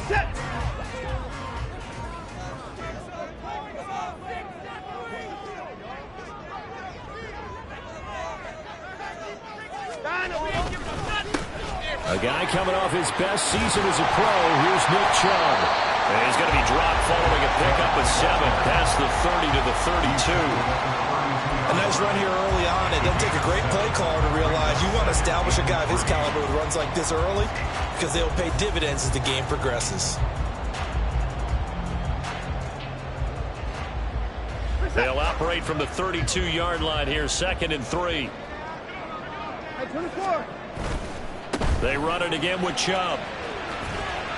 A guy coming off his best season as a pro. Here's Nick Chubb. And he's going to be dropped following a pickup of 7 past the 30 to the 32. A nice run here early on. It doesn't take a great play caller to realize you want to establish a guy of his caliber with runs like this early because they'll pay dividends as the game progresses. They'll operate from the 32-yard line here, 2nd and 3. They run it again with Chubb.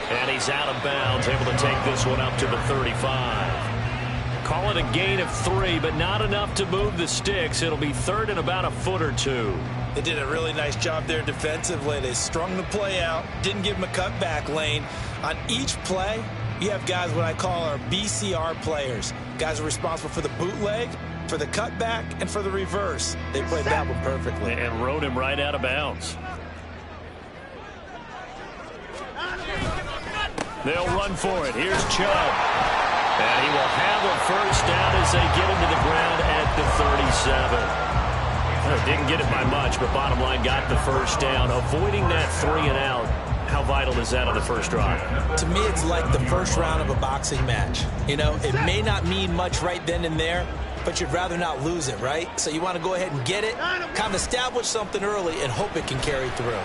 And he's out of bounds, able to take this one up to the 35. Call it a gain of 3, but not enough to move the sticks. It'll be 3rd and about a foot or 2. They did a really nice job there defensively. They strung the play out, didn't give him a cutback lane. On each play, you have guys what I call our BCR players. Guys are responsible for the bootleg, for the cutback, and for the reverse. They played that one perfectly. And rode him right out of bounds. They'll run for it. Here's Chubb. And he will have a first down as they get him to the ground at the 37. Didn't get it by much, but bottom line got the first down. Avoiding that 3 and out. How vital is that on the first drive? To me, it's like the first round of a boxing match. You know, it may not mean much right then and there, but you'd rather not lose it, right? So you want to go ahead and get it, kind of establish something early, and hope it can carry through.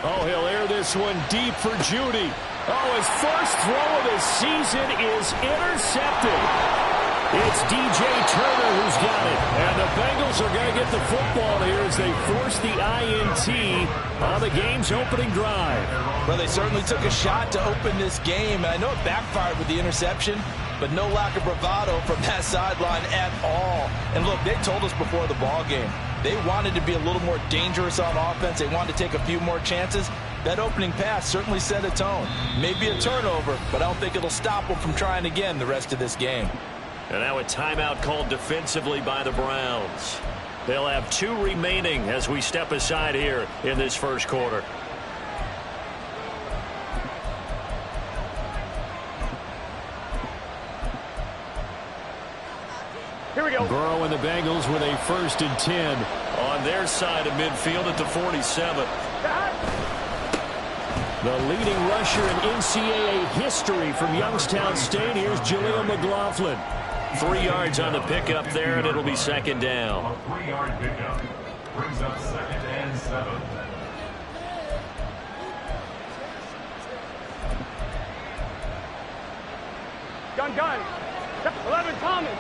Oh, he'll air this one deep for Judy. Oh, his first throw of the season is intercepted. It's DJ Turner who's got it. And the Bengals are going to get the football here as they force the INT on the game's opening drive. Well, they certainly took a shot to open this game. And I know it backfired with the interception, but no lack of bravado from that sideline at all. And look, they told us before the ball game, they wanted to be a little more dangerous on offense. They wanted to take a few more chances. That opening pass certainly set a tone. Maybe a turnover, but I don't think it'll stop them from trying again the rest of this game. And now a timeout called defensively by the Browns. They'll have 2 remaining as we step aside here in this first quarter. Here we go. Burrow and the Bengals with a 1st and 10 on their side of midfield at the 47. The leading rusher in NCAA history from Youngstown State. Here's Jaleel McLaughlin. 3 yards on the pickup there, and it'll be 2nd down. A 3-yard pickup brings up 2nd and 7. Gun. 11 Thomas.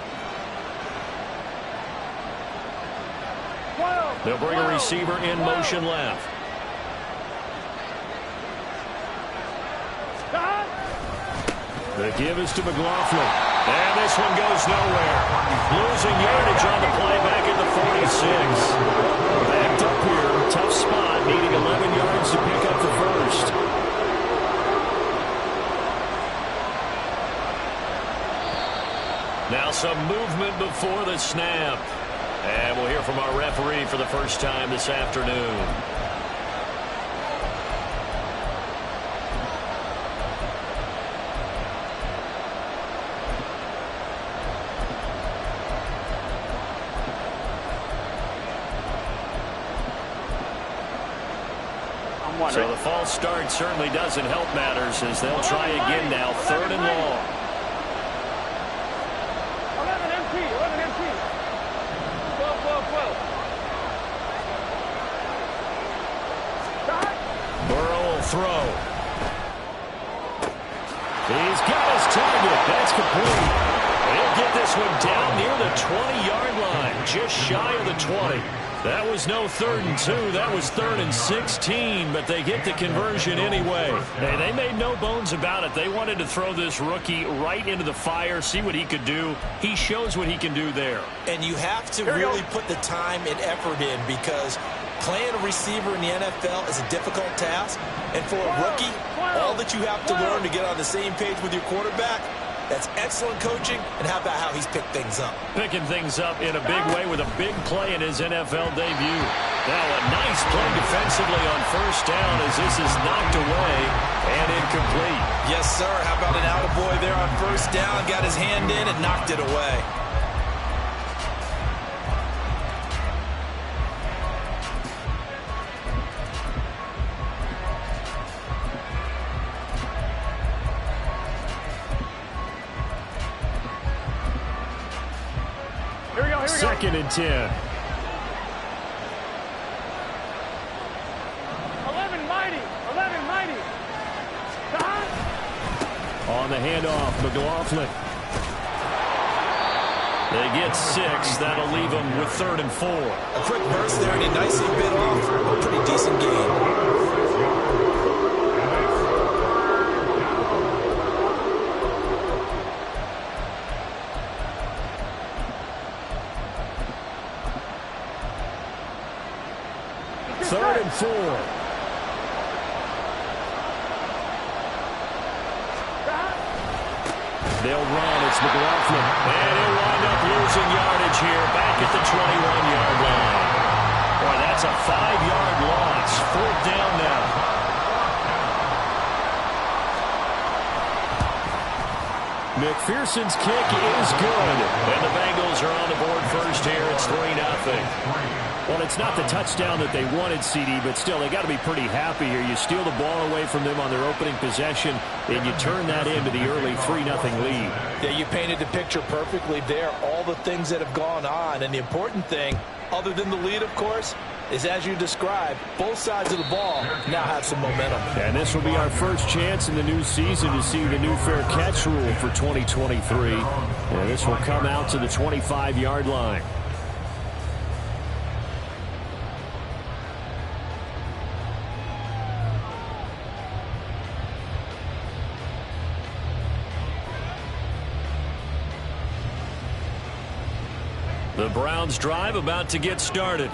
12. They'll bring a receiver in motion left. The give is to McLaughlin. And this one goes nowhere. Losing yardage on the play back at the 46. Backed up here. Tough spot. Needing 11 yards to pick up the first. Now some movement before the snap. And we'll hear from our referee for the first time this afternoon. So the false start certainly doesn't help matters as they'll try again now. 3rd and long. 11 MT. 12. Burrow will throw. He's got his target. That's complete. He'll get this one down near the 20-yard line, just shy of the 20. That was no 3rd and 2. That was 3rd and 16, but they get the conversion anyway. Hey, they made no bones about it. They wanted to throw this rookie right into the fire, see what he could do. He shows what he can do there. And you have to really put the time and effort in because playing a receiver in the NFL is a difficult task. And for a rookie, all that you have to learn to get on the same page with your quarterback, that's excellent coaching, and how about how he's picked things up? Picking things up in a big way with a big play in his NFL debut. Now a nice play defensively on first down as this is knocked away and incomplete. Yes, sir. How about an attaboy there on first down? Got his hand in and knocked it away. Here we go. Second and 10. 11 mighty. On the handoff, McLaughlin. They get 6. That'll leave them with 3rd and 4. A quick burst there, and he nicely bit off a pretty decent gain. Third and 4. They'll run. It's McLaughlin. And he'll wind up losing yardage here back at the 21-yard line. Boy, that's a 5-yard loss. 4th down now. McPherson's kick is good. And the Bengals are on the board first here. It's 3-0. Well, it's not the touchdown that they wanted, CD, but still, they got to be pretty happy here. You steal the ball away from them on their opening possession, and you turn that into the early 3-0 lead. Yeah, you painted the picture perfectly there. All the things that have gone on, and the important thing, other than the lead, of course, is as you described, both sides of the ball now have some momentum. And this will be our first chance in the new season to see the new fair catch rule for 2023. And this will come out to the 25-yard line. The Browns drive about to get started.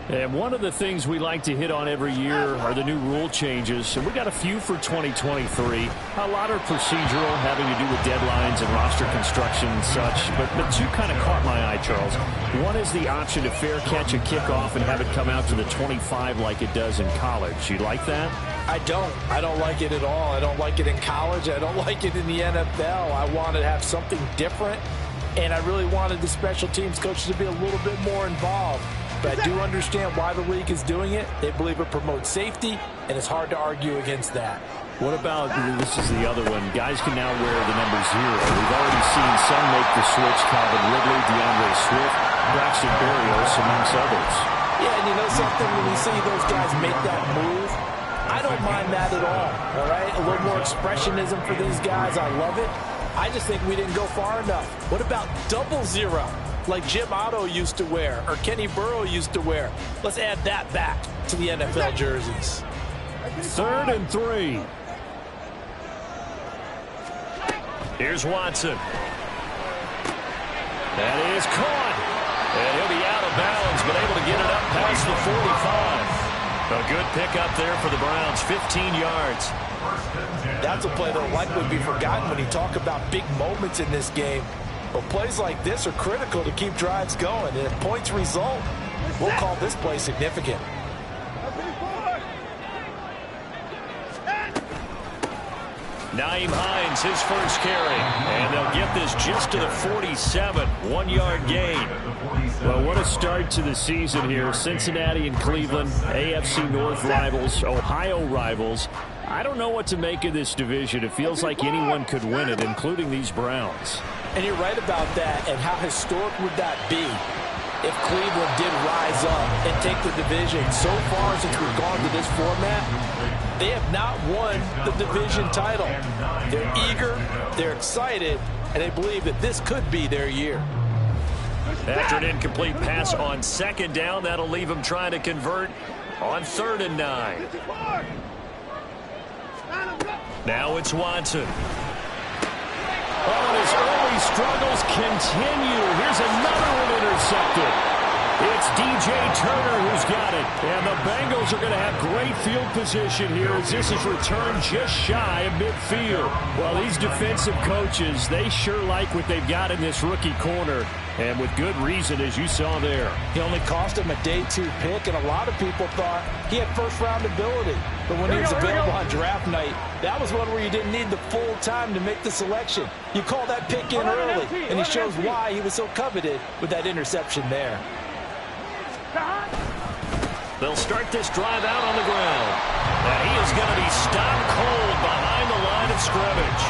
And one of the things we like to hit on every year are the new rule changes. And we got a few for 2023. A lot are procedural, having to do with deadlines and roster construction and such. But two kind of caught my eye, Charles. One is the option to fair catch a kickoff and have it come out to the 25 like it does in college. You like that? I don't. I don't like it at all. I don't like it in college. I don't like it in the NFL. I want to have something different. And I really wanted the special teams coaches to be a little bit more involved. But I do understand why the league is doing it. They believe it promotes safety, and it's hard to argue against that. What about, this is the other one, guys can now wear the number 0. We've already seen some make the switch, Calvin Ridley, DeAndre Swift, Braxton Berrios, amongst others. Yeah, and you know something, when you see those guys make that move, I don't mind that at all right? A little more expressionism for these guys. I love it. I just think we didn't go far enough. What about 00, like Jim Otto used to wear or Kenny Burrow used to wear? Let's add that back to the NFL jerseys. 3rd and 3. Here's Watson. That is caught. And he'll be out of bounds, but able to get it up past the 45. A good pickup there for the Browns, 15 yards. That's a play that will likely be forgotten when you talk about big moments in this game. But plays like this are critical to keep drives going. And if points result, we'll call this play significant. Nyheim Hines, his first carry. And they'll get this just to the 47. 1-yard gain. Well, what a start to the season here. Cincinnati and Cleveland, AFC North rivals, Ohio rivals. I don't know what to make of this division. It feels like anyone could win it, including these Browns. And you're right about that. And how historic would that be if Cleveland did rise up and take the division? So far since we've gone to this format, they have not won the division title. They're eager, they're excited, and they believe that this could be their year. After an incomplete pass on 2nd down, that'll leave them trying to convert on 3rd and 9. Now it's Watson. Oh, and his early struggles continue. Here's another one intercepted. It's DJ Turner who's got it. And the Bengals are going to have great field position here as this is returned just shy of midfield. Well, these defensive coaches, they sure like what they've got in this rookie corner. And with good reason, as you saw there. He only cost him a day 2 pick, and a lot of people thought he had first-round ability. But when he was available on draft night, that was one where you didn't need the full time to make the selection. You call that pick in early, and he shows why he was so coveted with that interception there. They'll start this drive out on the ground. And he is going to be stopped cold behind the line of scrimmage.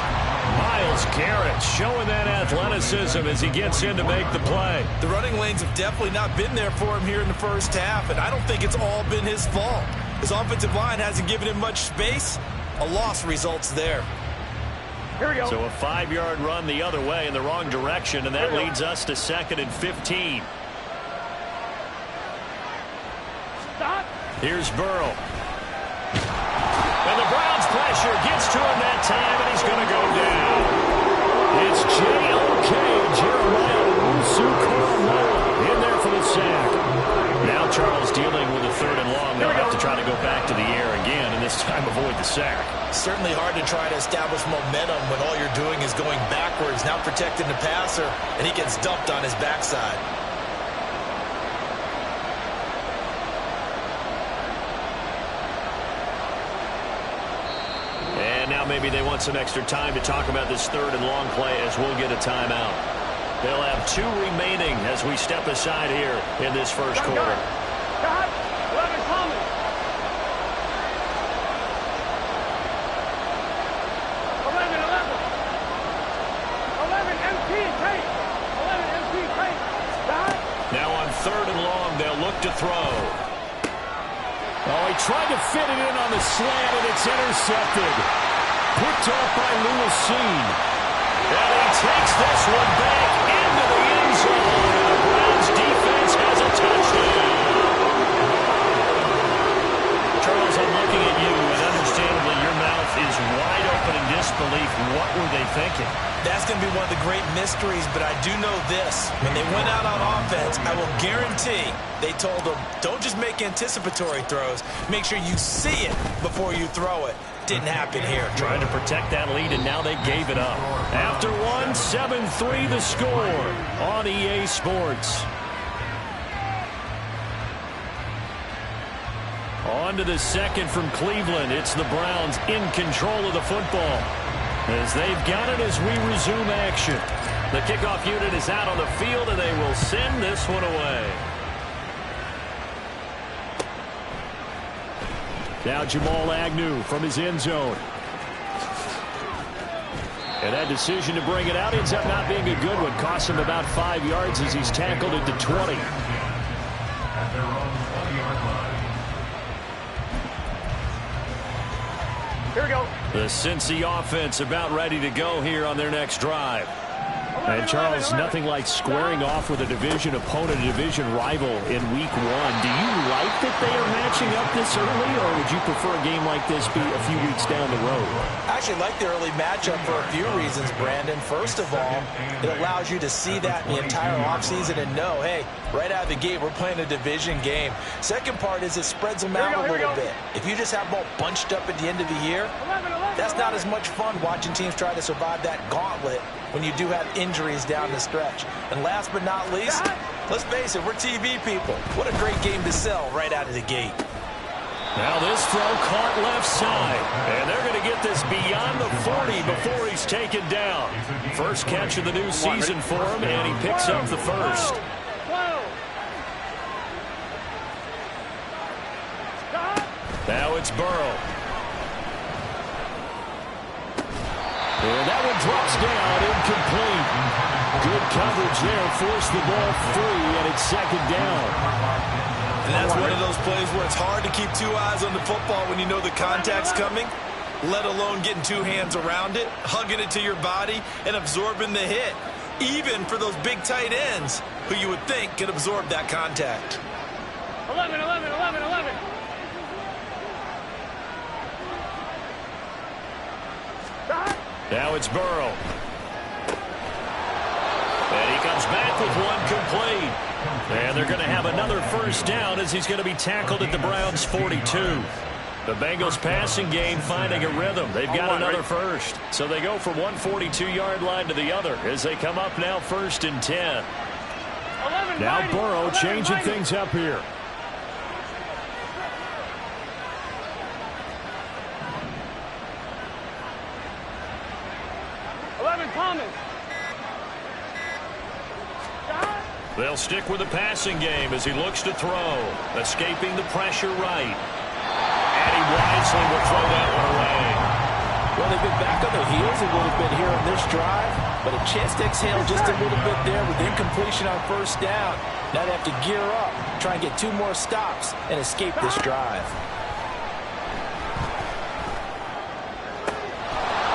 Myles Garrett showing that athleticism as he gets in to make the play. The running lanes have definitely not been there for him here in the first half, and I don't think it's all been his fault. His offensive line hasn't given him much space. A loss results there. Here we go. So a 5-yard run the other way in the wrong direction, and that leads us to 2nd and 15. Stop. Here's Burrow. And the Browns pressure gets to him that time, and he's going to go down. It's J.O.K. Jeremiah Owusu-Koramoah in there for the sack. Now Charles dealing with a 3rd and long. They'll have to try to go back to the air again, and this time avoid the sack. Certainly hard to try to establish momentum when all you're doing is going backwards, now protecting the passer, and he gets dumped on his backside. Now maybe they want some extra time to talk about this 3rd and long play as we'll get a timeout. They'll have 2 remaining as we step aside here in this first quarter. 11 Thomas. 11 MT Tate. 11 MT Tate. Now on 3rd and long, they'll look to throw. Oh, he tried to fit it in on the slant, and it's intercepted. Picked off by Lewis-Cine. And he takes this one back into the end zone. The Browns defense has a touchdown. Charles, I'm looking at you, and understandably your mouth is wide open in disbelief. What were they thinking? That's going to be one of the great mysteries, but I do know this. When they went out on offense, I will guarantee they told them, don't just make anticipatory throws. Make sure you see it before you throw it. Didn't happen here. Trying to protect that lead, and now they gave it up. After one, 7-3 the score on EA Sports. On to the second from Cleveland. It's the Browns in control of the football as they've got it as we resume action. The kickoff unit is out on the field, and they will send this one away. Now Jamal Agnew from his end zone. And that decision to bring it out ends up not being a good one. Costs him about 5 yards as he's tackled at the 20. At their own 20-yard line. Here we go. The Cincy offense about ready to go here on their next drive. And Charles, nothing like squaring off with a division opponent, a division rival in week 1. Do you like that they are matching up this early, or would you prefer a game like this be a few weeks down the road? I actually like the early matchup for a few reasons, Brandon. First of all, it allows you to see that in the entire offseason and know, hey, right out of the gate, we're playing a division game. Second part is it spreads them out a little bit. If you just have them all bunched up at the end of the year, that's not as much fun watching teams try to survive that gauntlet when you do have injuries down the stretch. And last but not least, let's face it, we're TV people. What a great game to sell right out of the gate. Now this throw caught left side. And they're going to get this beyond the 40 before he's taken down. First catch of the new season for him, and he picks up the first. Now it's Burrow. And that one drops down, incomplete. Good coverage there, forced the ball free, and it's 2nd down. And that's one of those plays where it's hard to keep 2 eyes on the football when you know the contact's coming, let alone getting 2 hands around it, hugging it to your body, and absorbing the hit. Even for those big tight ends who you would think could absorb that contact. 11. Now it's Burrow. And he comes back with one complete. And they're going to have another first down as he's going to be tackled at the Browns' 42. The Bengals passing game finding a rhythm. They've got another first. So they go from one 42-yard line to the other as they come up now 1st and 10. Now Burrow changing things up here. They'll stick with the passing game as he looks to throw. Escaping the pressure right. And he wisely will throw that one away. Well, they've been back on their heels a little bit here on this drive, but a chance to exhale just a little bit there with incompletion on first down. Now they have to gear up, try and get 2 more stops, and escape this drive.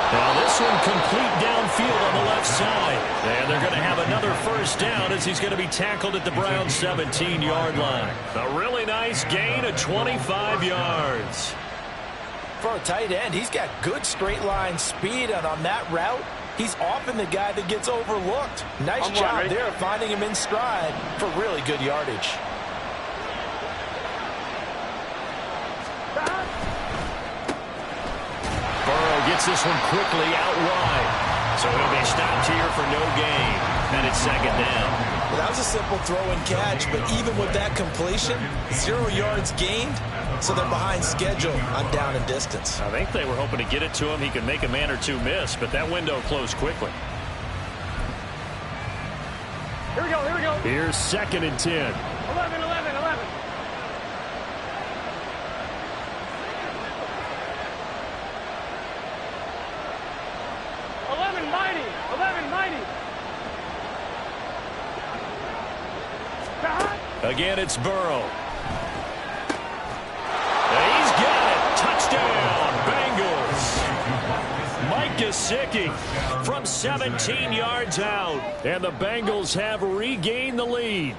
Now this one complete downfield on the left side. And they're going to have another first down as he's going to be tackled at the Browns' 17-yard line. A really nice gain of 25 yards. For a tight end, he's got good straight line speed, and on that route, he's often the guy that gets overlooked. Nice job there finding him in stride for really good yardage. Burrow gets this one quickly out wide. So he'll be stopped here for no gain. And it's 2nd down. Well, that was a simple throw and catch, but even with that completion, 0 yards gained, so they're behind schedule on down and distance. I think they were hoping to get it to him. He could make a man or two miss, but that window closed quickly. Here we go, here we go. Here's 2nd and 10. 11. 11-90. Again, it's Burrow. He's got it. Touchdown, Bengals. Mike Gesicki from 17 yards out. And the Bengals have regained the lead.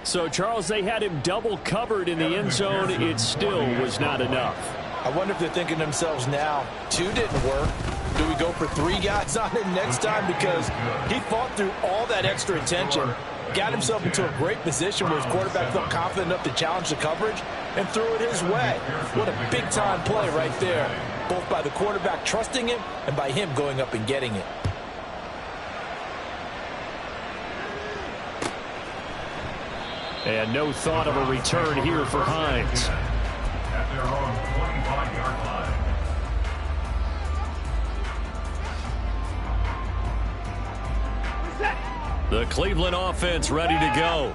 So, Charles, they had him double covered in the end zone. It still was not enough. I wonder if they're thinking to themselves now, 2 didn't work. Do we go for 3 guys on him next time? Because he fought through all that extra attention, got himself into a great position where his quarterback felt confident enough to challenge the coverage and threw it his way. What a big-time play right there, both by the quarterback trusting him and by him going up and getting it. And no thought of a return here for Hines. At their own 25-yard line. The Cleveland offense ready to go.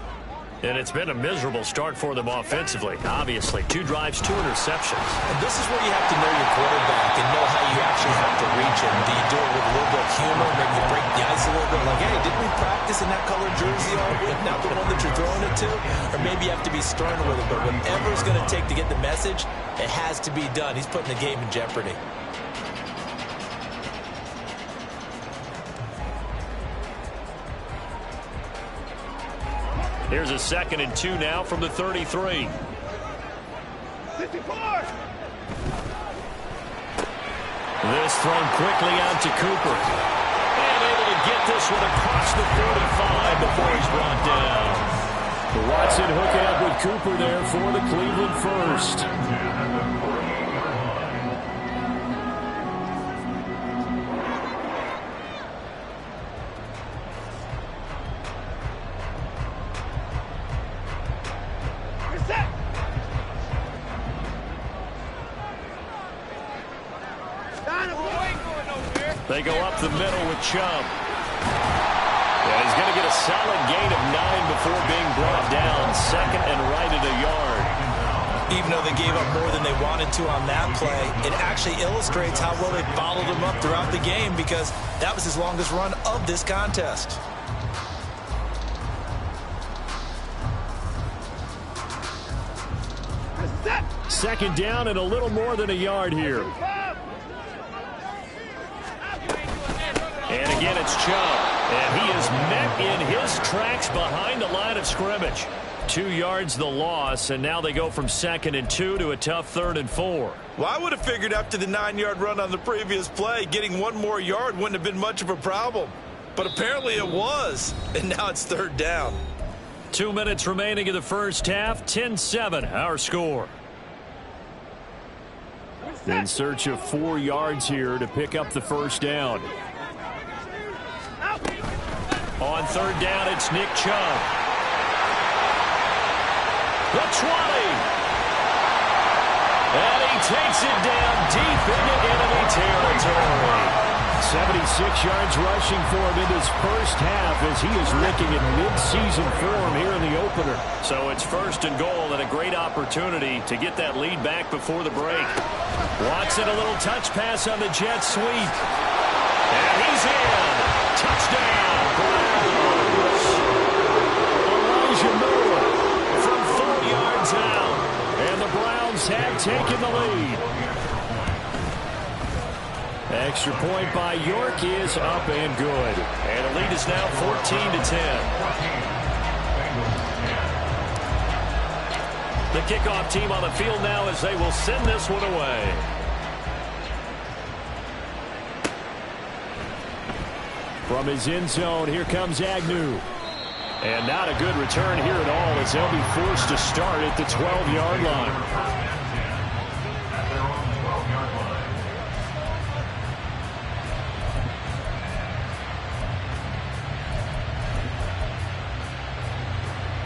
And it's been a miserable start for them offensively. Obviously, 2 drives, 2 interceptions. And this is where you have to know your quarterback and know how you actually have to reach him. Do you do it with a little bit of humor, maybe you break the ice a little bit, like, hey, didn't we practice in that colored jersey all week, not the one that you're throwing it to? Or maybe you have to be sterner with it, but whatever it's going to take to get the message, it has to be done. He's putting the game in jeopardy. Here's a 2nd and 2 now from the 33. 54. This thrown quickly out to Cooper. And able to get this one across the 45 before he's brought down. Watson hooking up with Cooper there for the Cleveland first. They go up the middle with Chubb. And he's going to get a solid gain of 9 before being brought down. 2nd and right at a yard. Even though they gave up more than they wanted to on that play, it actually illustrates how well they followed him up throughout the game, because that was his longest run of this contest. Second down and a little more than a yard here. And again, it's Chubb. And he is met in his tracks behind the line of scrimmage. 2 yards the loss, and now they go from 2nd and 2 to a tough 3rd and 4. Well, I would have figured after the 9-yard run on the previous play, getting 1 more yard wouldn't have been much of a problem. but apparently it was. And now it's third down. 2 minutes remaining in the first half. 10-7, our score. In search of 4 yards here to pick up the first down. On third down, it's Nick Chubb. The 20. And he takes it down deep into enemy territory. 76 yards rushing for him in his first half as he is looking at mid-season form here in the opener. So it's first and goal and a great opportunity to get that lead back before the break. Watson, a little touch pass on the jet sweep. And he's in. Touchdown, Browns. Elijah Moore from 4 yards out. And the Browns have taken the lead. Extra point by York is up and good. And the lead is now 14-10. The kickoff team on the field now as they will send this one away. From his end zone, here comes Agnew. And not a good return here at all as they'll be forced to start at the 12-yard line.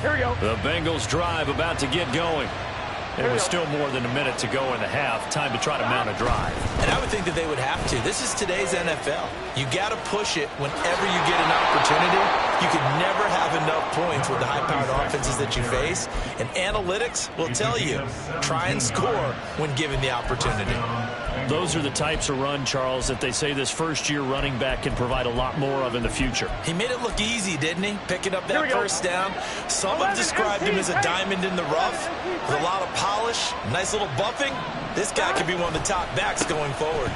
Here we go. The Bengals drive about to get going. It was still more than a minute to go in the half. Time to try to mount a drive. And I would think that they would have to. This is today's NFL. You got to push it whenever you get an opportunity. You could never have enough points with the high-powered offenses that you face. And analytics will tell you, try and score when given the opportunity. Those are the types of run, Charles, that they say this first-year running back can provide a lot more of in the future. He made it look easy, didn't he? Picking up that first down. Some have described him as a diamond in the rough with a lot of polish, nice little buffing. This guy could be one of the top backs going forward.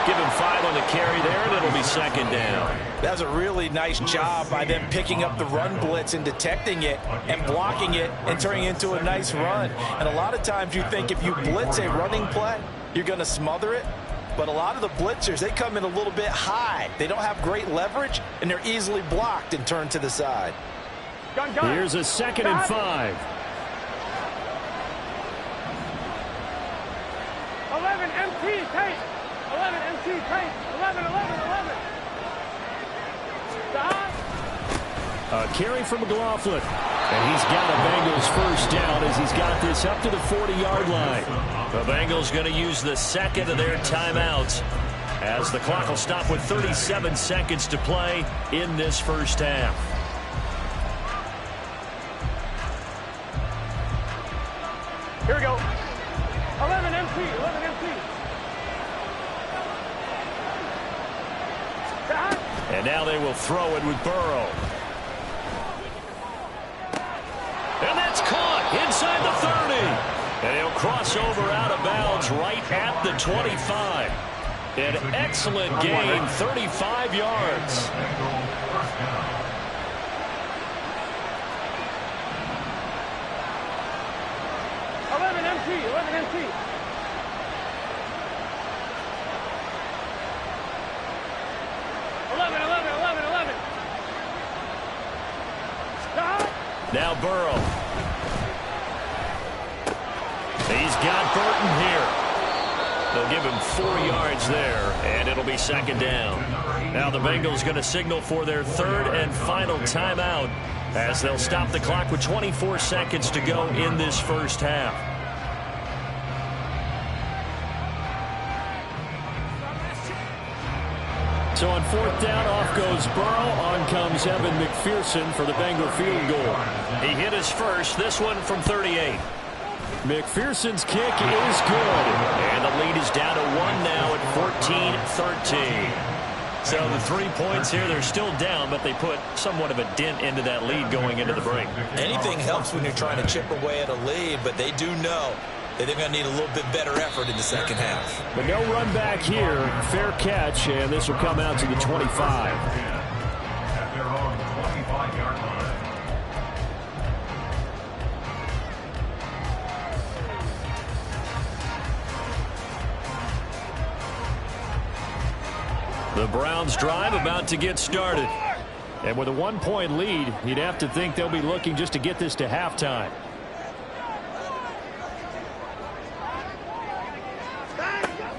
Give him 5 on the carry there, and it'll be second down. That was a really nice job by them picking up the run blitz and detecting it and blocking it and turning it into a nice run. And a lot of times you think if you blitz a running play, you're going to smother it. But a lot of the blitzers, they come in a little bit high. They don't have great leverage, and they're easily blocked and turned to the side. Here's a 2nd and 5. 11 MT, tape. 11 MT, tape. 11. Stop. A carry from McLaughlin. And he's got a Bengals first down as he's got this up to the 40-yard line. The Bengals going to use the second of their timeouts as the clock will stop with 37 seconds to play in this first half. Here we go. 11 MT, 11 MT. Stop. And now they will throw it with Burrow. And that's caught inside the 30. And he'll cross over out of bounds right at the 25. An excellent gain, 35 yards. 11 MT. Stop. Now Burrow. He's got Burton here. They'll give him 4 yards there, and it'll be second down. Now the Bengals going to signal for their third and final timeout as they'll stop the clock with 24 seconds to go in this first half. So on fourth down, off goes Burrow. On comes Evan McPherson for the Bengal field goal. He hit his first, this one from 38. McPherson's kick is good. And the lead is down to 1 now at 14-13. So the 3 points here, they're still down, but they put somewhat of a dent into that lead going into the break. Anything helps when you're trying to chip away at a lead, but they do know that they're going to need a little bit better effort in the second half. But no run back here. Fair catch, and this will come out to the 25. At their own 25-yard line. The The Browns drive about to get started. And with a 1-point lead, you'd have to think they'll be looking just to get this to halftime.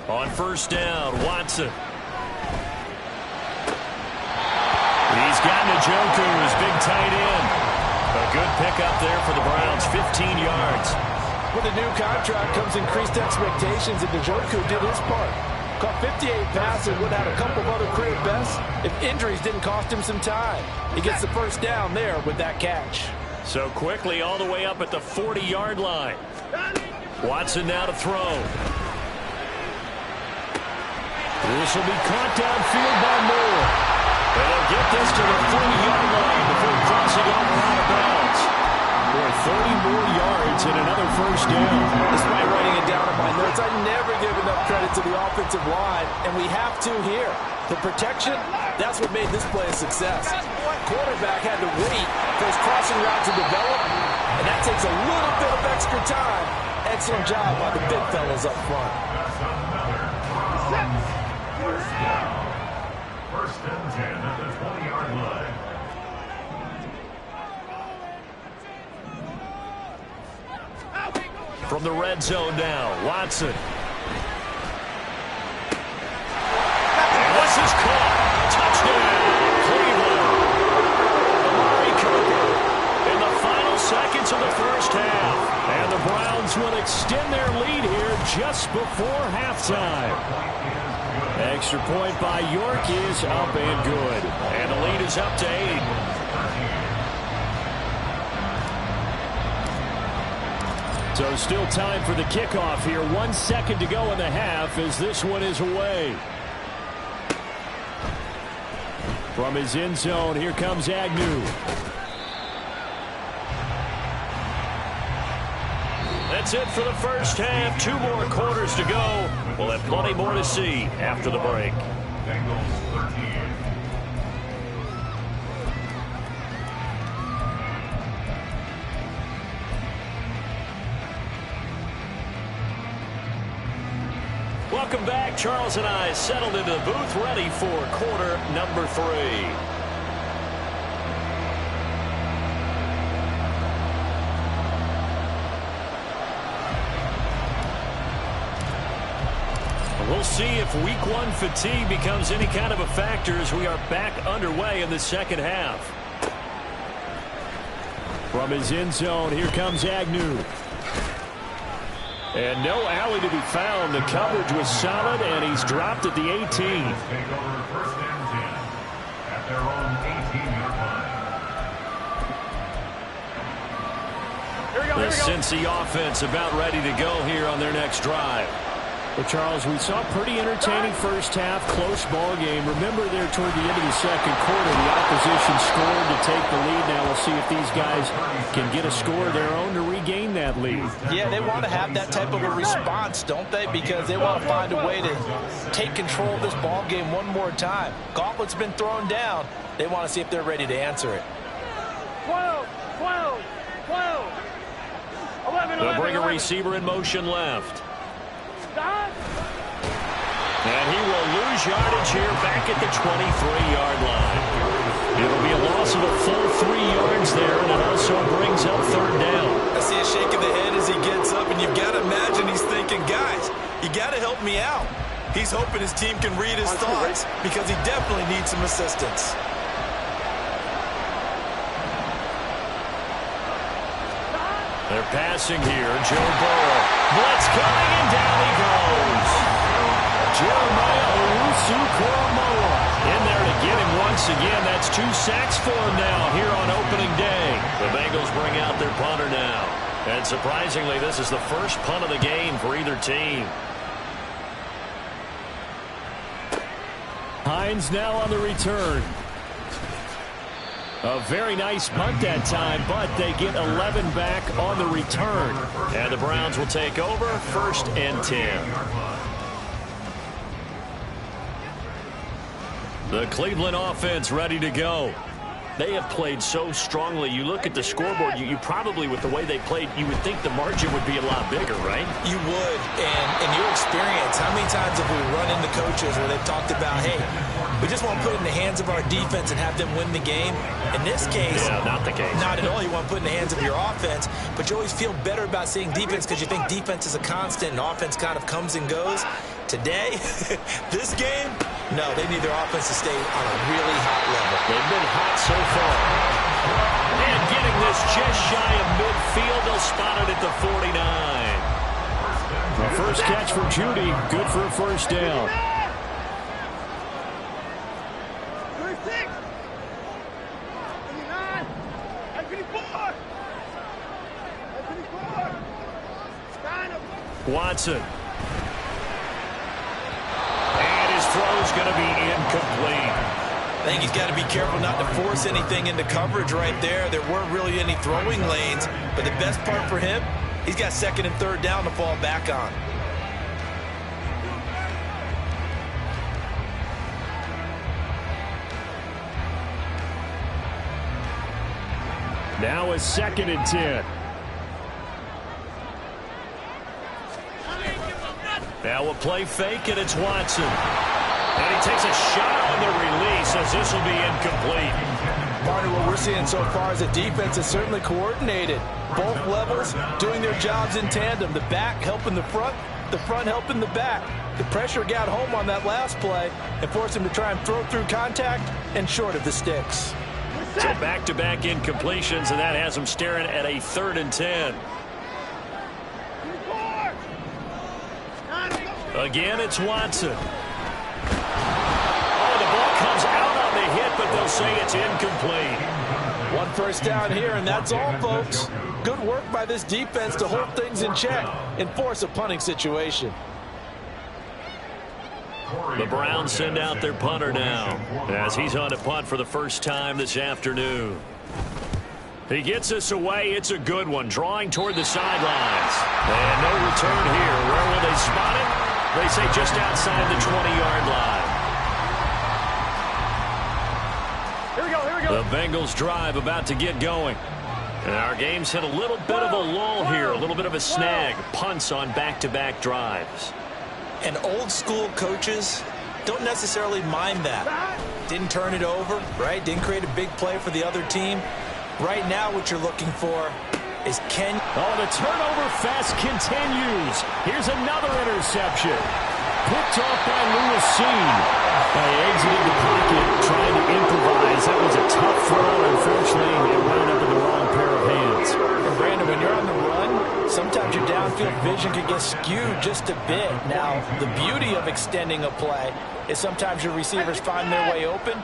On first down, Watson. He's got Njoku, his big tight end. A good pickup there for the Browns, 15 yards. With a new contract comes increased expectations, and Njoku did his part. Caught 58 passes, would have had a couple of other career bests if injuries didn't cost him some time. He gets the first down there with that catch. So quickly all the way up at the 40-yard line. Watson now to throw. This will be caught downfield by Moore. And they'll get this to the 40-yard line before crossing over out of bounds. For 30 more yards and another first down. Despite writing it down in my notes, I never give enough credit to the offensive line, and we have to here. The protection, that's what made this play a success. Quarterback had to wait for his crossing route to develop, and that takes a little bit of extra time. Excellent job by the big fellas up front. First and 10 at the 20-yard line. From the red zone now, Watson. And this is caught. Touchdown, Cleveland. Amari Cooper in the final seconds of the first half. And the Browns will extend their lead here just before halftime. Extra point by York is up and good. And the lead is up to 8. So still time for the kickoff here. 1 second to go in the half as this one is away. From his end zone, here comes Agnew. That's it for the first half. 2 more quarters to go. We'll have plenty more to see after the break. Bengals 13. Welcome back. Charles and I settled into the booth, ready for quarter number 3. We'll see if week 1 fatigue becomes any kind of a factor as we are back underway in the second half. From his end zone, here comes Agnew. And no alley to be found. The coverage was solid, and he's dropped at the 18. Take over first and 10 at their own 18-yard line. Here we go, The Cincy offense about ready to go here on their next drive. Well, Charles, we saw a pretty entertaining first half, close ball game. Remember there toward the end of the second quarter, the opposition scored to take the lead. Now we'll see if these guys can get a score of their own to regain that lead. Yeah, they want to have that type of a response, don't they? Because they want to find a way to take control of this ball game one more time. Gauntlet's been thrown down. They want to see if they're ready to answer it. 12, 12, 12. 11, They'll 11, bring a 11. receiver in motion left. Stop. And he will lose yardage here back at the 23-yard line. It'll be a loss of a full 3 yards there, and it also brings up third down. I see a shake of the head as he gets up, and you've got to imagine he's thinking, guys, you got to help me out. He's hoping his team can read his thoughts because he definitely needs some assistance. They're passing here. Joe Burrow. Blitz coming, and down he goes. Jeremiah Owusu-Koramoah in there to get him once again. That's 2 sacks for him now here on opening day. The Bengals bring out their punter now. And surprisingly, this is the first punt of the game for either team. Hines now on the return. A very nice punt that time, but they get 11 back on the return. And the Browns will take over, 1st and 10. The Cleveland offense ready to go. They have played so strongly. You look at the scoreboard, you probably, with the way they played, you would think the margin would be a lot bigger, right? You would, and in your experience, how many times have we run into coaches where they've talked about, hey, we just want to put it in the hands of our defense and have them win the game? In this case, yeah, not the case. Not at all. You want to put it in the hands of your offense, but you always feel better about seeing defense because you think defense is a constant and offense kind of comes and goes. Today, this game, no, they need their offense to stay on a really hot level. They've been hot so far. And getting this just shy of midfield, they'll spot it at the 49. The first catch for Judy, good for a first down. 36. 29. 24. 24. Watson. Throw's going to be incomplete. I think he's got to be careful not to force anything into coverage right there. There weren't really any throwing lanes, but the best part for him, he's got second and third down to fall back on. Now a 2nd and 10. Now a play fake, and it's Watson. And he takes a shot on the release as this will be incomplete. Partner, what we're seeing so far is the defense is certainly coordinated. Both levels doing their jobs in tandem. The back helping the front helping the back. The pressure got home on that last play and forced him to try and throw through contact and short of the sticks. So back-to-back incompletions, and that has him staring at a 3rd and 10. Again, it's Watson. Oh, the ball comes out on the hit, but they'll say it's incomplete. One first down here, and that's all, folks. Good work by this defense to hold things in check and force a punting situation. The Browns send out their punter now as he's on to punt for the first time this afternoon. He gets us away. It's a good one, drawing toward the sidelines. And no return here. Where will they spot it? They say just outside the 20-yard line. Here we go, here we go. The Bengals drive about to get going. And our game's hit a little bit of a lull here, a little bit of a snag. Punts on back-to-back drives. And old-school coaches don't necessarily mind that. Didn't turn it over, right? Didn't create a big play for the other team. Right now what you're looking for is Ken. Oh, the turnover fest continues. Here's another interception. Picked off by Lewis-Cine. They exited the pocket, trying to improvise. That was a tough throw. Unfortunately, it wound up in the wrong pair of hands. And Brandon, when you're on the run, sometimes your downfield vision can get skewed just a bit. Now, the beauty of extending a play is sometimes your receivers find their way open,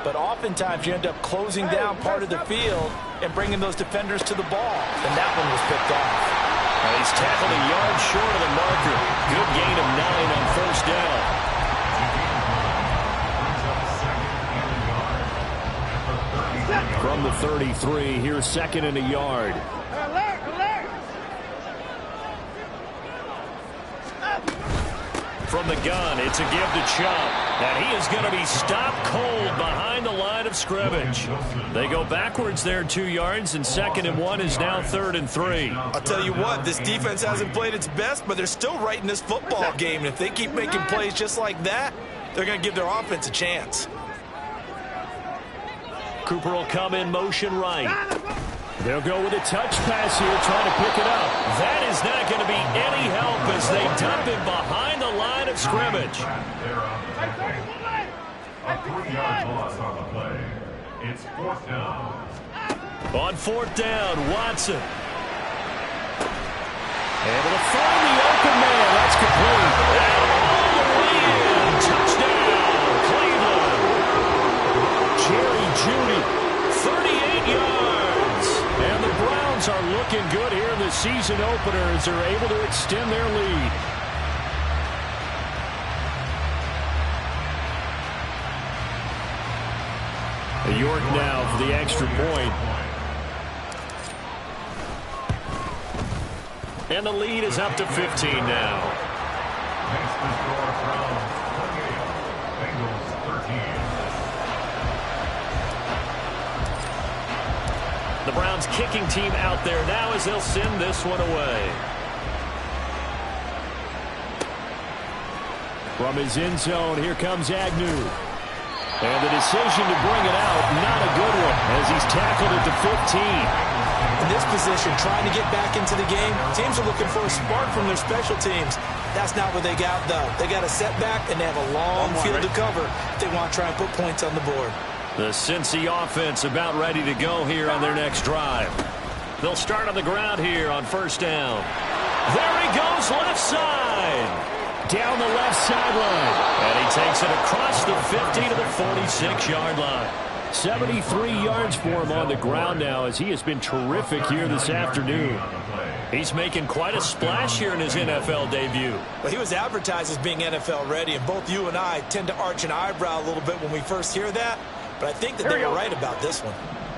but oftentimes you end up closing down part of the field and bringing those defenders to the ball. And that one was picked off. He's tackled a yard short of the marker. Good gain of 9 on first down. From the 33, here's 2nd and a yard. From the gun, it's a give to Chubb. And he is going to be stopped cold behind the line of scrimmage. They go backwards there 2 yards, and 2nd and 1 is now 3rd and 3. I'll tell you what, this defense hasn't played its best, but they're still right in this football game. And if they keep making plays just like that, they're going to give their offense a chance. Cooper will come in motion right. They'll go with a touch pass here, trying to pick it up. That is not going to be any help as they dump him behind the line of scrimmage. A 3-yard loss on the play. It's 4th down. On 4th down, Watson. Able to find the open man. That's complete. And all the way in. Touchdown, Cleveland. Jerry Jeudy, 38 yards. And the Browns are looking good here in the season opener as they're able to extend their lead. York now for the extra point. And the lead is up to 15 now. Makes the score from 28. Bengals 13. The Browns kicking team out there now as they'll send this one away. From his end zone, here comes Agnew. And the decision to bring it out, not a good one, as he's tackled at the 15. In this position, trying to get back into the game, teams are looking for a spark from their special teams. That's not what they got, though. They got a setback, and they have a long field to cover if they want to try and put points on the board. The Cincy offense about ready to go here on their next drive. They'll start on the ground here on first down. There he goes, left side. Down the left sideline. And he takes it across the 50 to the 46-yard line. 73 yards for him on the ground now as he has been terrific here this afternoon. He's making quite a splash here in his NFL debut. Well, he was advertised as being NFL ready, and both you and I tend to arch an eyebrow a little bit when we first hear that. But I think that they were right about this one.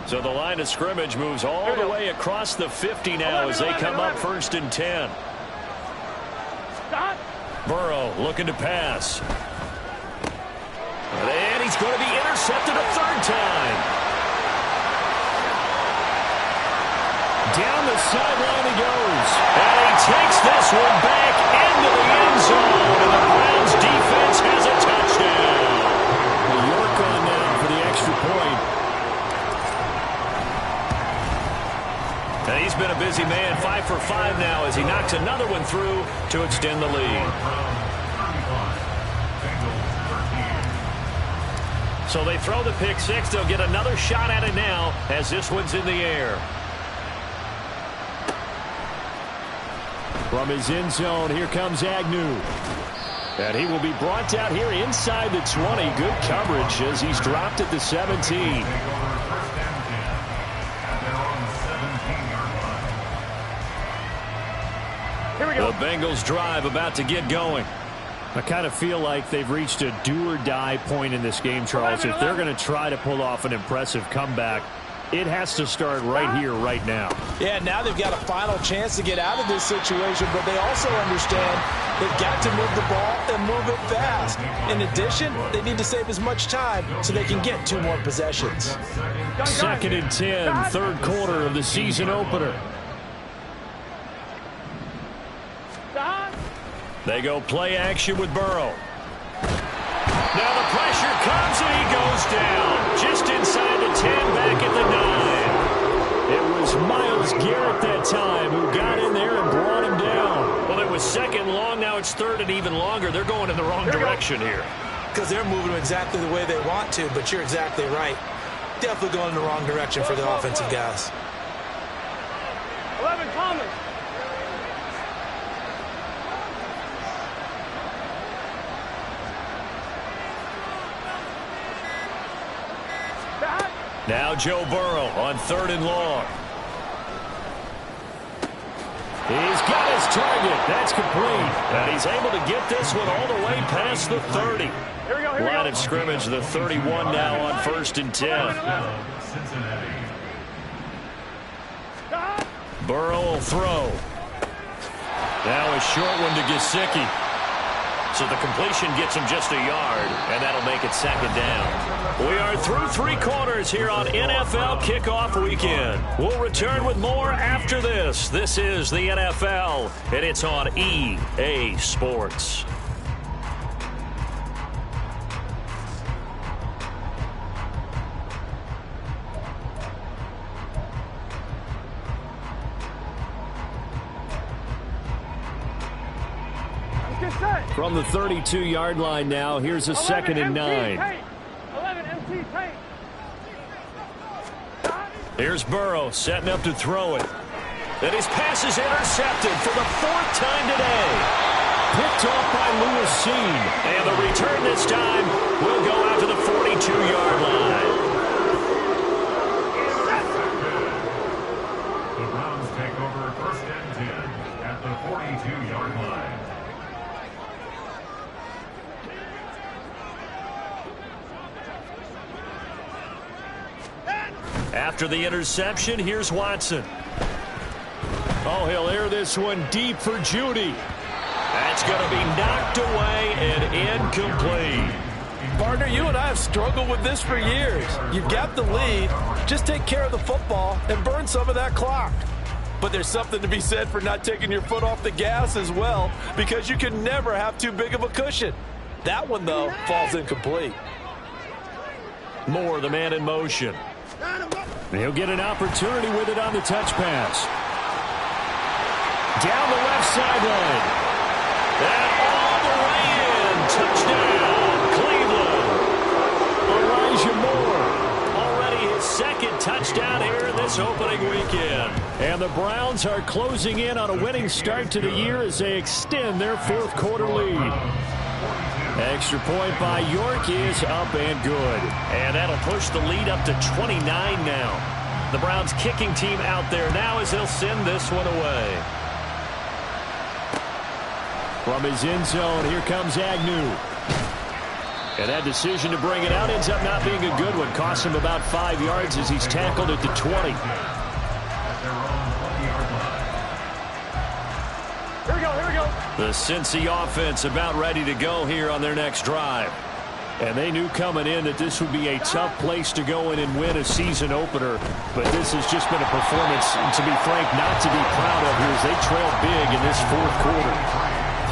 So the line of scrimmage moves all the way across the 50 now as they come up first and 10. Burrow looking to pass. And he's going to be intercepted a third time. Down the sideline he goes. And he takes this one back into the end zone. And the Browns defense has a touchdown. York on now for the extra point. And he's been a busy man, 5 for 5 now as he knocks another one through to extend the lead. So they throw the pick six. They'll get another shot at it now as this one's in the air. From his end zone, here comes Agnew. And he will be brought down here inside the 20. Good coverage as he's dropped at the 17. The Bengals drive about to get going. I kind of feel like they've reached a do-or-die point in this game, Charles. If they're going to try to pull off an impressive comeback, it has to start right here, right now. Yeah, now they've got a final chance to get out of this situation, but they also understand they've got to move the ball and move it fast. In addition, they need to save as much time so they can get 2 more possessions. 2nd and 10, third quarter of the season opener. They go play action with Burrow. Now the pressure comes and he goes down. Just inside the 10, back at the 9. It was Myles Garrett that time who got in there and brought him down. Well, it was 2nd long. Now it's 3rd and even longer. They're going in the wrong direction here. Because they're moving exactly the way they want to, but you're exactly right. Definitely going in the wrong direction for the offensive guys. 11, Thomas. Now Joe Burrow on 3rd and long. He's got his target. That's complete. And he's able to get this one all the way past the 30. Line of scrimmage, the 31 now on 1st and 10. Burrow will throw. Now a short one to Gesicki. So the completion gets him just a yard, and that'll make it 2nd down. We are through 3 quarters here on NFL Kickoff Weekend. We'll return with more after this. This is the NFL, and it's on EA Sports. From the 32-yard line now, here's a 2nd and 9. 11 MT tank. Here's Burrow setting up to throw it. And his pass is intercepted for the 4th time today. Picked off by Lewis Seen. And the return this time will go out to the 42-yard line. The Browns take over 1st and 10 at the 42-yard line. After the interception, here's Watson. Oh, he'll air this one deep for Judy. That's going to be knocked away and incomplete. Partner, you and I have struggled with this for years. You've got the lead. Just take care of the football and burn some of that clock. But there's something to be said for not taking your foot off the gas as well, because you can never have too big of a cushion. That one, though, falls incomplete. Moore, the man in motion. He'll get an opportunity with it on the touch pass. Down the left sideline. And all the way in. Touchdown, Cleveland. Elijah Moore. Already his second touchdown here in this opening weekend. And the Browns are closing in on a winning start to the year as they extend their fourth quarter lead. Extra point by York is up and good. And that'll push the lead up to 29 now. The Browns kicking team out there now as they'll send this one away. From his end zone, here comes Agnew. And that decision to bring it out ends up not being a good one. Costs him about 5 yards as he's tackled at the 20. Here we go, here we go. The Cincy offense about ready to go here on their next drive. And they knew coming in that this would be a tough place to go in and win a season opener. But this has just been a performance, to be frank, not to be proud of here as they trail big in this fourth quarter.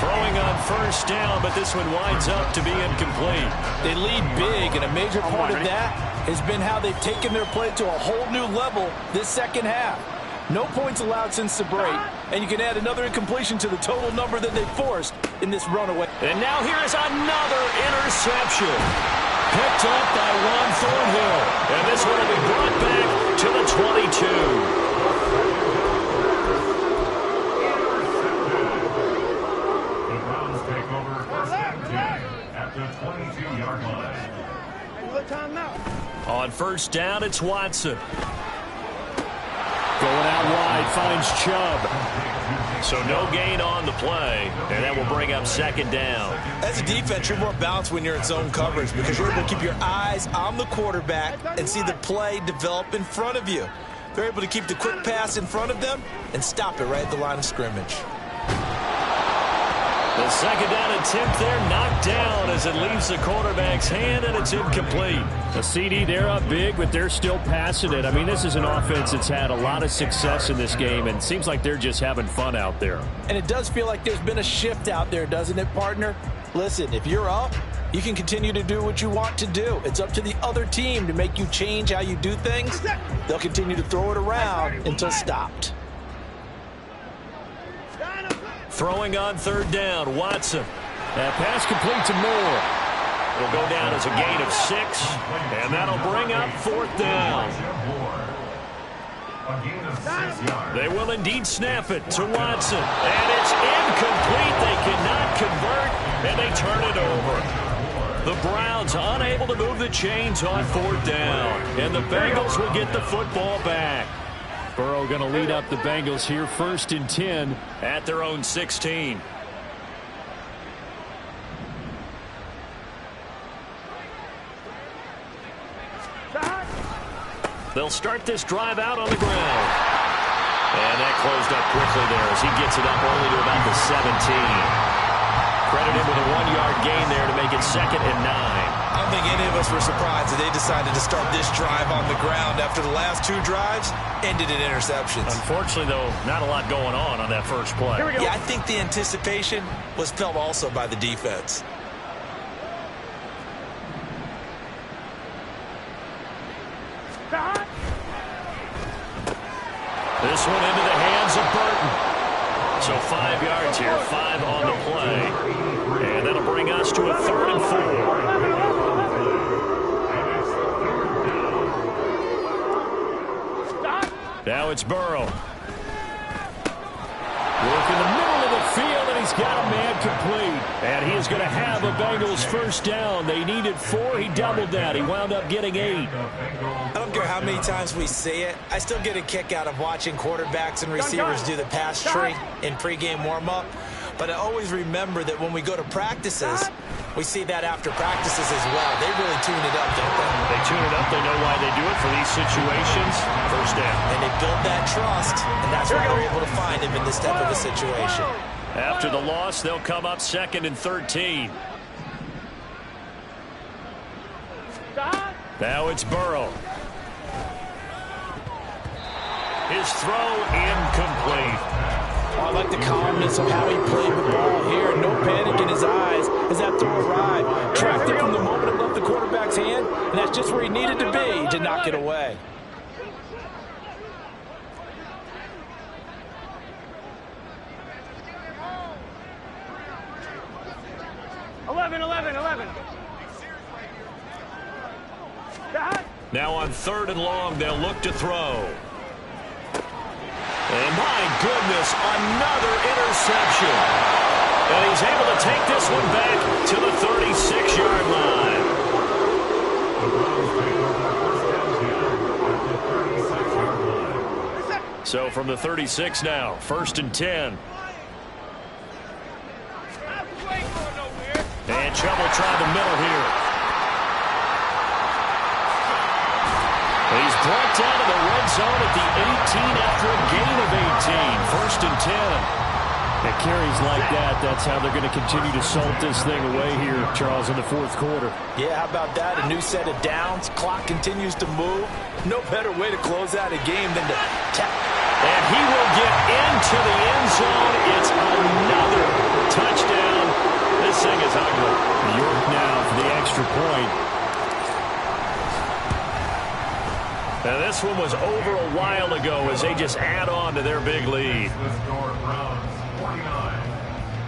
Throwing on first down, but this one winds up to be incomplete. They lead big, and a major part of that has been how they've taken their play to a whole new level this second half. No points allowed since the break, and you can add another incompletion to the total number that they forced in this runaway. And now here is another interception. Picked up by Ron Thornhill. And this one will be brought back to the 22. The Browns take over first and 10 at the 22-yard line. On first down, it's Watson. Going out wide, finds Chubb. So no gain on the play, and that will bring up second down. As a defense, you're more balanced when you're in zone coverage because you're able to keep your eyes on the quarterback and see the play develop in front of you. They're able to keep the quick pass in front of them and stop it right at the line of scrimmage. The second down attempt there knocked down as it leaves the quarterback's hand, and it's incomplete. The CD, they're up big, but they're still passing it. I mean, this is an offense that's had a lot of success in this game, and it seems like they're just having fun out there. And it does feel like there's been a shift out there, doesn't it, partner? Listen, if you're up, you can continue to do what you want to do. It's up to the other team to make you change how you do things. They'll continue to throw it around until stopped. Throwing on third down, Watson. That pass complete to Moore. It'll go down as a gain of 6, and that'll bring up fourth down. They will indeed snap it to Watson, and it's incomplete. They cannot convert, and they turn it over. The Browns unable to move the chains on fourth down, and the Bengals will get the football back. Burrow going to lead up the Bengals here, first and 10 at their own 16. They'll start this drive out on the ground. And that closed up quickly there as he gets it up only to about the 17. Credit him with a 1-yard gain there to make it second and 9. I don't think any of us were surprised that they decided to start this drive on the ground after the last 2 drives ended in interceptions. Unfortunately, though, not a lot going on that first play. Here we go. Yeah, I think the anticipation was felt also by the defense. This one into the hands of Burton. So 5 yards here, 5 on the play. And that'll bring us to a 3rd and 4. Now it's Burrow. Work in the middle of the field, and he's got a man complete. And he is going to have a Bengals first down. They needed 4. He doubled that. He wound up getting 8. I don't care how many times we say it. I still get a kick out of watching quarterbacks and receivers do the pass tree in pregame warm-up. But I always remember that when we go to practices, we see that after practices as well. They really tune it up, don't they? They tune it up. They know why they do it for these situations. First down. And they build that trust, and that's why they're able to find him in this type of a situation. After the loss, they'll come up 2nd and 13. Now it's Burrow. His throw incomplete. Oh, I like the calmness of how he played the ball here. No panic in his eyes as that throw arrived. Tracked it from the moment it left the quarterback's hand, and that's just where he needed to be to knock it away. Now on 3rd and long, they'll look to throw. And my goodness, another interception. And he's able to take this one back to the 36-yard line. So from the 36 now, 1st and 10. And Chubb will try the middle here. He's brought down to the red zone at the 18 after a gain of 18. 1st and 10. At carries like that, that's how they're going to continue to salt this thing away here, Charles, in the 4th quarter. Yeah, how about that? A new set of downs. Clock continues to move. No better way to close out a game than to tap. And he will get into the end zone. It's another touchdown. This thing is ugly. York now for the extra point. Now this one was over a while ago as they just add on to their big lead. The score, Browns 49,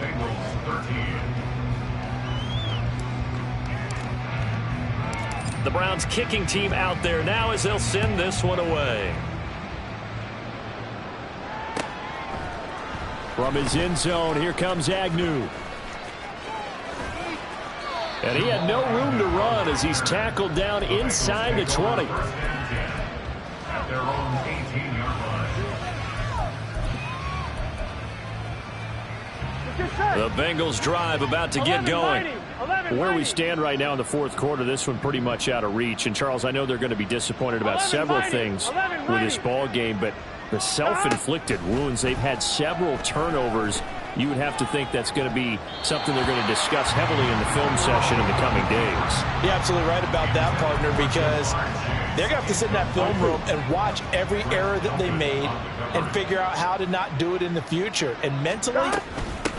Bengals 13. The Browns kicking team out there now as they'll send this one away. From his end zone, here comes Agnew. And he had no room to run as he's tackled down inside the 20. At their own 18-yard line. The Bengals drive about to get going. Where we stand right now in the 4th quarter, this one pretty much out of reach. And, Charles, I know they're going to be disappointed about several things with this ball game, but the self-inflicted wounds, they've had several turnovers. You would have to think that's going to be something they're going to discuss heavily in the film session in the coming days. You're absolutely right about that, partner, because they're going to have to sit in that film room and watch every error that they made and figure out how to not do it in the future. And mentally,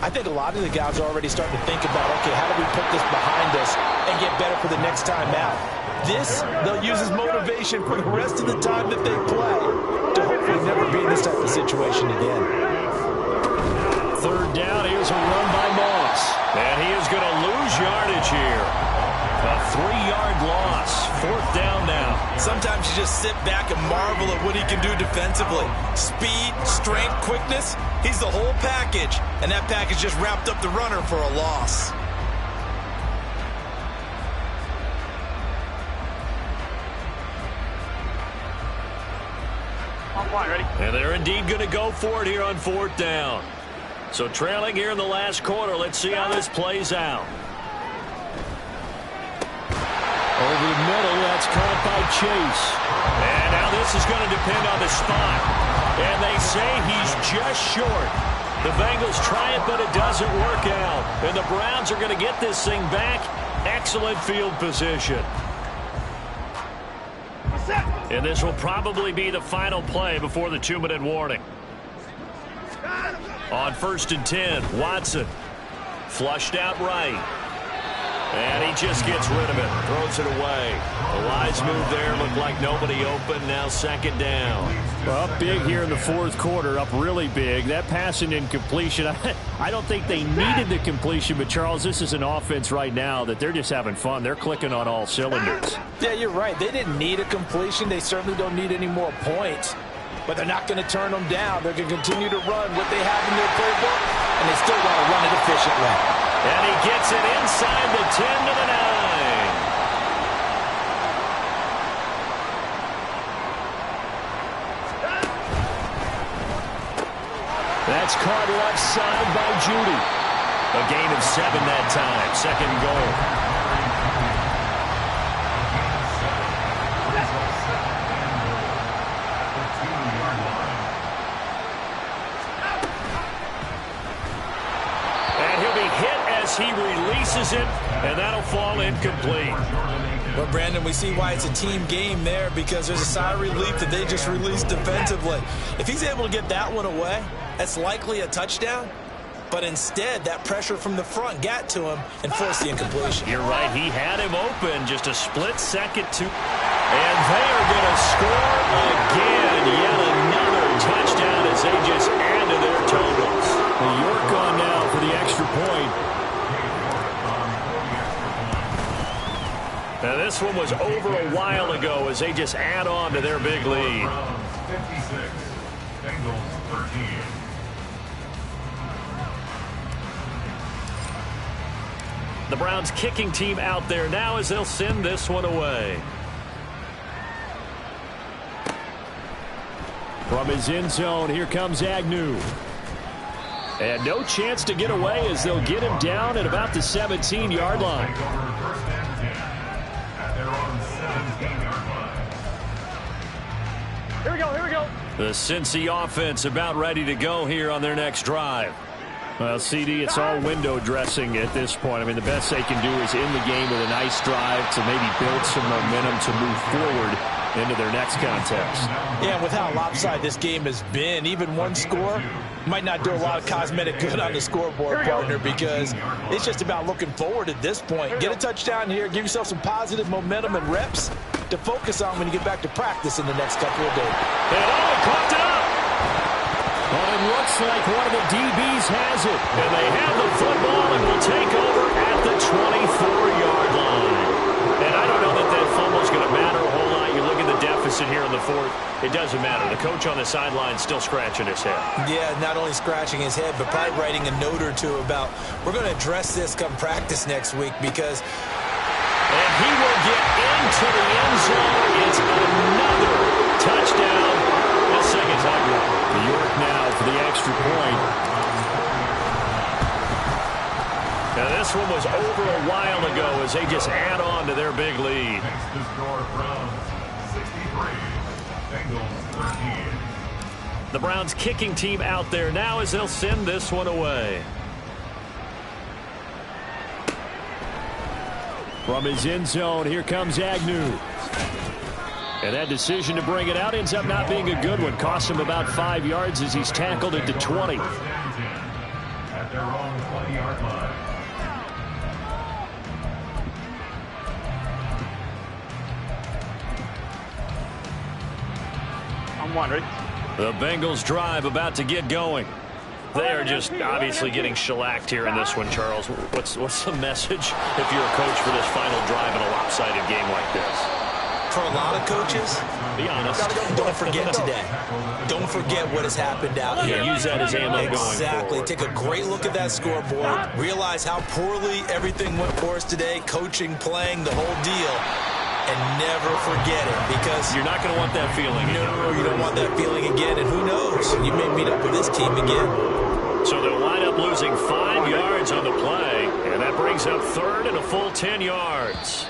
I think a lot of the guys are already starting to think about, okay, how do we put this behind us and get better for the next time out? This, they'll use as motivation for the rest of the time that they play to hopefully never be in this type of situation again. 3rd down, here's a run by Moss. And he is going to lose yardage here. A 3-yard loss. 4th down now. Sometimes you just sit back and marvel at what he can do defensively. Speed, strength, quickness, he's the whole package. And that package just wrapped up the runner for a loss. And they're indeed going to go for it here on 4th down. So trailing here in the last quarter. Let's see how this plays out. Over the middle, that's caught by Chase. And now this is going to depend on the spot. And they say he's just short. The Bengals try it, but it doesn't work out. And the Browns are going to get this thing back. Excellent field position. And this will probably be the final play before the 2-minute warning. On 1st and 10, Watson flushed out right. And he just gets rid of it, throws it away. A wise move there, looked like nobody open, now 2nd down. Well, up big here in the 4th quarter, up really big. That passing incompletion, I don't think they needed the completion, but Charles, this is an offense right now that they're just having fun. They're clicking on all cylinders. Yeah, you're right. They didn't need a completion. They certainly don't need any more points. But they're not going to turn them down. They're going to continue to run what they have in their playbook, and they still want to run it efficiently. And he gets it inside the 10 to the 9. That's caught left side by Judy. A gain of 7 that time. 2nd goal. He releases it, and that'll fall incomplete. Well, Brandon, we see why it's a team game there, because there's a sigh of relief that they just released defensively. If he's able to get that one away, that's likely a touchdown. But instead, that pressure from the front got to him and forced the incompletion. You're right. He had him open. Just a split second to... And they are going to score again. Yet another touchdown as they just add to their totals. York on now for the extra point. Now this one was over a while ago as they just add on to their big lead. 56, Bengals 13. The Browns kicking team out there now as they'll send this one away. From his end zone, here comes Agnew. And no chance to get away as they'll get him down at about the 17-yard line. Here we go, here we go. The Cincy offense about ready to go here on their next drive. Well, CD, it's all window dressing at this point. I mean, the best they can do is in the game with a nice drive to maybe build some momentum to move forward into their next contest. Yeah, with how lopsided this game has been, even one score might not do a lot of cosmetic good on the scoreboard, partner, because it's just about looking forward at this point. Get a touchdown here, give yourself some positive momentum and reps to focus on when you get back to practice in the next couple of days. They coughed it up. Well, it looks like one of the DBs has it. And they have the football and will take over at the 24-yard line. And I don't know that that fumble's going to matter a whole lot. You look at the deficit here in the fourth. It doesn't matter. The coach on the sideline still scratching his head. Yeah, not only scratching his head, but probably writing a note or two about, we're going to address this come practice next week, because... And he will get into the end zone. It's another touchdown. The second touchdown. New York now for the extra point. Now this one was over a while ago as they just add on to their big lead. Next to score Browns 63, Bengals 13. The Browns kicking team out there now as they'll send this one away. From his end zone, here comes Agnew. And that decision to bring it out ends up not being a good one. Cost him about 5 yards as he's tackled at the 20. At their own 20-yard line. I'm one, ready? The Bengals drive about to get going. They are just obviously getting shellacked here in this one, Charles. What's the message if you're a coach for this final drive in a lopsided game like this? For a lot of coaches, be honest. Don't forget today. Don't forget what has happened out here. Yeah, use that as ammo going forward. Exactly. Take a great look at that scoreboard. Realize how poorly everything went for us today. Coaching, playing, the whole deal. And never forget it, because you're not going to want that feeling again. No, you don't want that feeling again. And who knows? You may meet up with this team again. So they'll wind up losing 5 yards on the play. And that brings up third and a full 10 yards.